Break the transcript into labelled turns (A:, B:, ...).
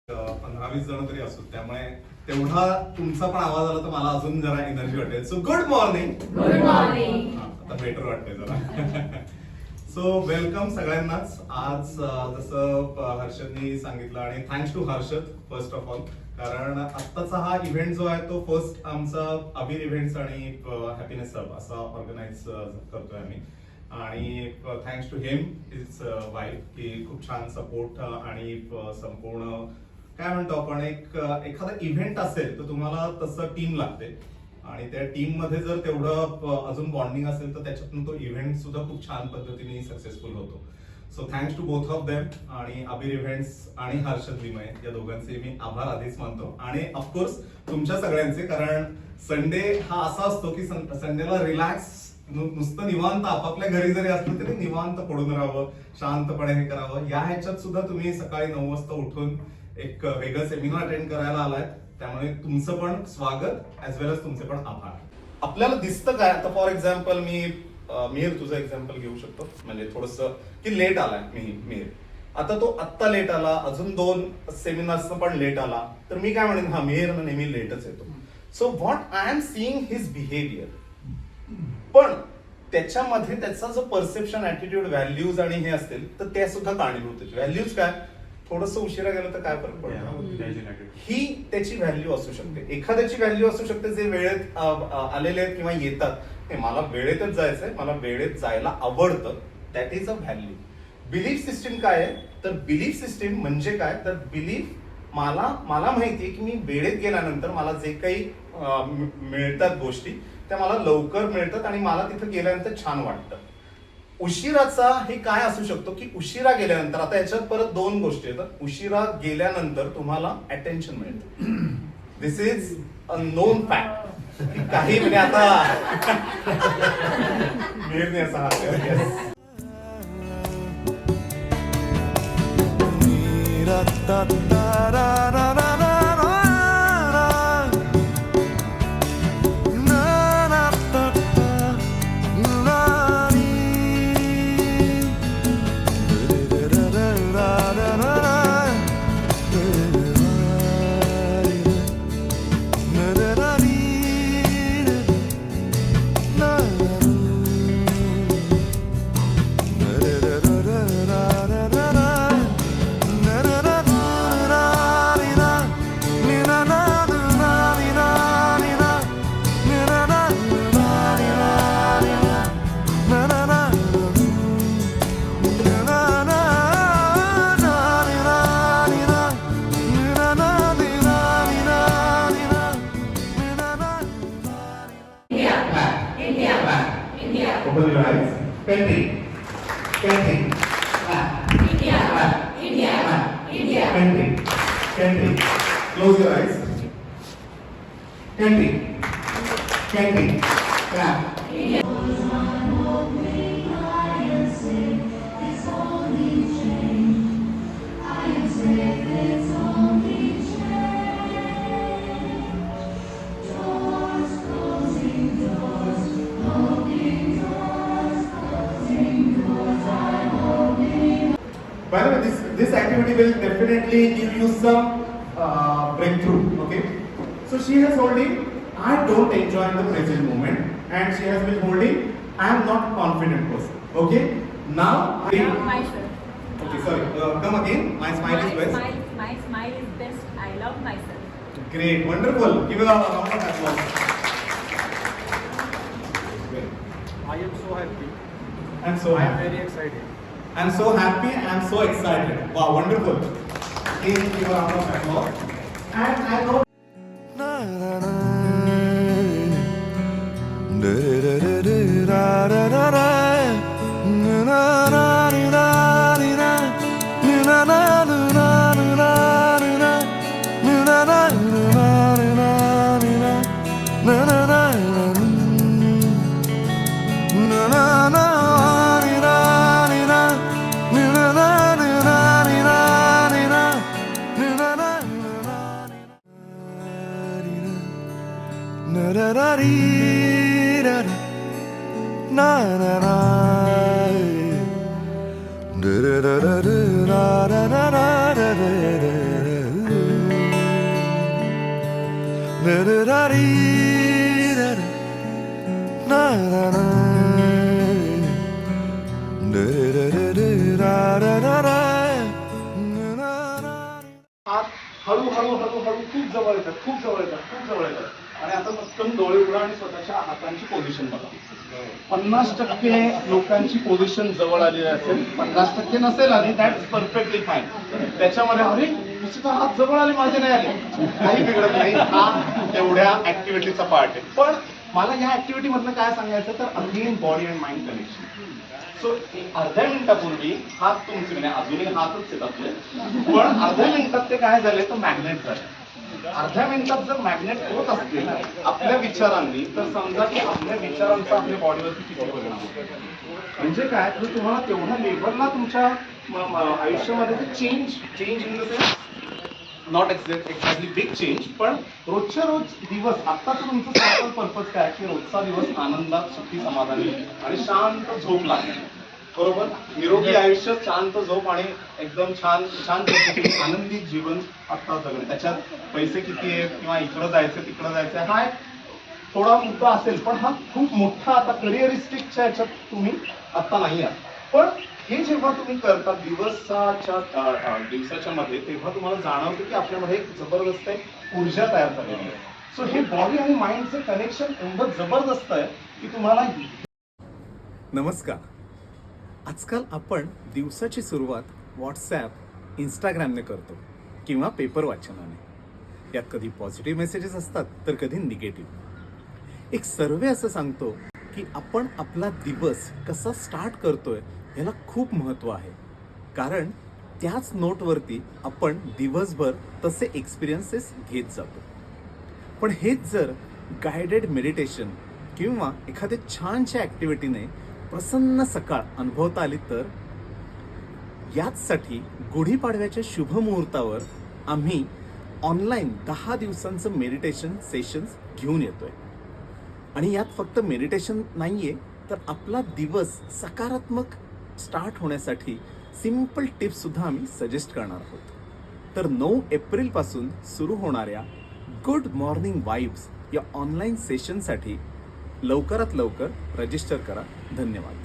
A: 15-20 जण तरी असू, त्यामुळे तेवढा तुमचा पण आवाज आला तर मला अजून जरा एनर्जी वाटेल. So good morning.
B: Good morning.
A: आता बेटर वाटतंय जरा. सो वेलकम सगळ्यांनाच. आज जसं हर्षदनी सांगितलं, आणि thanks to Harshad first of all, कारण आत्ताचा हा इव्हेंट जो आहे तो फर्स्ट आमचा अबीर इव्हेंट्स आणि हॅपीनेस हब असा ऑर्गनाईज करतोय आम्ही. आणि thanks to him his wife की खूप छान सपोर्ट आणि संपूर्ण काय म्हणतो आपण एखादा इव्हेंट असेल तर तुम्हाला तसं टीम लागते, आणि त्या टीम मध्ये जर तेवढं अजून बॉन्डिंग असेल तर त्याच्यातून तो इव्हेंट सुद्धा खूप छान पद्धतीने सक्सेसफुल होतो. So thanks to both of them, आणि अबीर इव्हेंट्स आणि हर्षद लिमये या दोघांचे मी आभार आधीच मानतो. आणि ऑफकोर्स तुमच्या सगळ्यांचे, कारण संडे हा असा असतो की संडेला रिलॅक्स नुसतं निवांत आपापल्या घरी जरी असलं तरी निवांत पडून राहावं, शांतपणे हे करावं. या ह्याच्यात सुद्धा तुम्ही सकाळी 9 वाजता उठून एक वेगळं सेमिनार अटेंड करायला आलाय, त्यामुळे तुमचं पण स्वागत ऍज वेल एज तुमचे पण आभार. आपल्याला दिसतं काय आता, फॉर एक्झाम्पल मीर तुझं एक्झाम्पल घेऊ शकतो, म्हणजे थोडस की लेट आलाय मीर, आता तो आत्ता लेट आला, अजून 2 सेमिनार्स पण लेट आला, तर मी काय म्हणेन, हा मीर नेहमी लेटच येतो. So what I am seeing his behaviour, पण त्याच्यामध्ये त्याचा जो परसेप्शन, ऍटिट्यूड, व्हॅल्यूज आणि हे असतील तर ते सुद्धा कारणीभूत आहेत. व्हॅल्यूज काय, थोडस उशिरा गेलं तर काय फरक पडतो, ही त्याची व्हॅल्यू असू शकते. एखाद्याची व्हॅल्यू असू शकते जे वेळेत आलेले आहेत किंवा येतात, मला वेळेतच जायचंय, मला वेळेत जायला आवडतं, that is a value. Belief system काय आहे, तर बिलीफ सिस्टीम म्हणजे काय, तर बिलीफ मला माहितीये की मी वेळेत गेल्यानंतर मला जे काही मिळतात गोष्टी त्या मला लवकर मिळतात आणि मला तिथं गेल्यानंतर छान वाटतं. उशिराचा हे काय असू शकतो की उशिरा गेल्यानंतर, आता याच्यात परत 2 गोष्टी येतात. उशिरा गेल्यानंतर तुम्हाला अटेन्शन मिळतं, दिस इज अ नोन फॅक्ट. काही म्हणजे आता मिळणे असा Open your eyes. Country. Country. India. India. India. Country. Country. Close your eyes. Country. Country. India. By the way, this activity will definitely give you some breakthrough. Okay, so she has holding, I don't enjoy the present moment, and she has been holding, I am not confident person. Okay, now
B: Myself.
A: Okay, sorry. Come again. My smile is best.
B: My smile is best. I love myself.
A: Great, wonderful. Give it a round of applause.
C: I am so happy.
A: I'm so
C: I am
A: happy.
C: very excited.
A: I'm so happy. I'm so excited. Wow, wonderful. Please give a round of applause. And I know.
D: na na na na na na na na na
A: आत हळूहळू हळूहळू खूप जवळ येतात खूप जवळ येतात खूप जवळ येतात आणि आता पटकन डोळे उघडा आणि स्वतःच्या हातांची पोझिशन बघा. 50% लोकांची पोझिशन जवळ आलेली असेल, 50% नसेल आली, दॅट्स परफेक्टली फाईन. त्याच्यामध्ये अरे तुझे तर हात जवळ आले, माझे नाही आले, काही बिघडत नाही. हा तेवढ्या ऍक्टिव्हिटीचा पार्ट आहे. पण मला या ऍक्टिव्हिटी मधनं काय सांगायचं तर again body and mind connection. So अर्ध्या मिनिटापूर्वी हात तुमचे म्हणजे अजूनही हातच आहेत आपले, पण अर्ध्या मिनिटात ते काय झाले तर मॅग्नेट झाले. अर्ध्या मिनिटात जर मॅग्नेट होत असतील आपल्या विचारांनी तर समजा की आपल्या विचारांचा आपल्या बॉडीवरती किती परिणाम होतो. म्हणजे काय तर तुम्हाला तेवढ्या लेवलला तुमच्या आयुष्यामध्ये change in the sense not exactly big change, पण रोजच्या रोज दिवस आत्ताचं तुमचं सिंपल पर्पज काय की रोजचा दिवस आनंदात सुखी समाधानी आणि शांत झोप लागणे. बरोबर, निरोगी आयुष्य, शांत झोप आणि एकदम छान छान पद्धतीने आनंदी जीवन आता जगणे. त्याच्यात पैसे किती आहेत किंवा इकडं जायचं तिकडं जायचं हा एक थोडा मुद्दा असेल, पण हा खूप मोठा आता करिअरिस्टिकच्या ह्याच्यात तुम्ही आता नाही आहात. पण हे जेव्हा तुम्ही करता दिवसाच्या मध्ये तेव्हा तुम्हाला जाणवतं की आपल्यामध्ये एक जबरदस्त ऊर्जा तयार झालेली आहे. सो हे बॉडी आणि माइंडचं कनेक्शन एवढं जबरदस्त आहे की तुम्हाला.
D: नमस्कार. आजकाल आपण दिवसाची सुरुवात व्हॉट्सॲप, इंस्टाग्रामने करतो किंवा पेपर वाचनाने. यात कधी पॉझिटिव्ह मेसेजेस असतात तर कधी निगेटिव्ह. एक सर्वे असं सांगतो की आपण आपला दिवस कसा स्टार्ट करतोय याला खूप महत्त्व आहे, कारण त्याच नोटवरती आपण दिवसभर तसे एक्सपिरियन्सेस घेत जातो. पण हेच जर गायडेड मेडिटेशन किंवा एखाद्या छानशा ॲक्टिव्हिटीने प्रसन्न सकाळ अनुभवता आली तर. याचसाठी गुढीपाडव्याच्या शुभ मुहूर्तावर आम्ही ऑनलाईन 10 दिवसांचं मेडिटेशन सेशन्स घेऊन येतोय. आणि यात फक्त मेडिटेशन नाहीये तर आपला दिवस सकारात्मक स्टार्ट होण्यासाठी सिंपल टिप्स सुद्धा आम्ही सजेस्ट करणार आहोत. तर 9 एप्रिलपासून सुरू होणाऱ्या गुड मॉर्निंग वाइब्स या ऑनलाईन सेशनसाठी लवकरात लवकर रजिस्टर करा. धन्यवाद.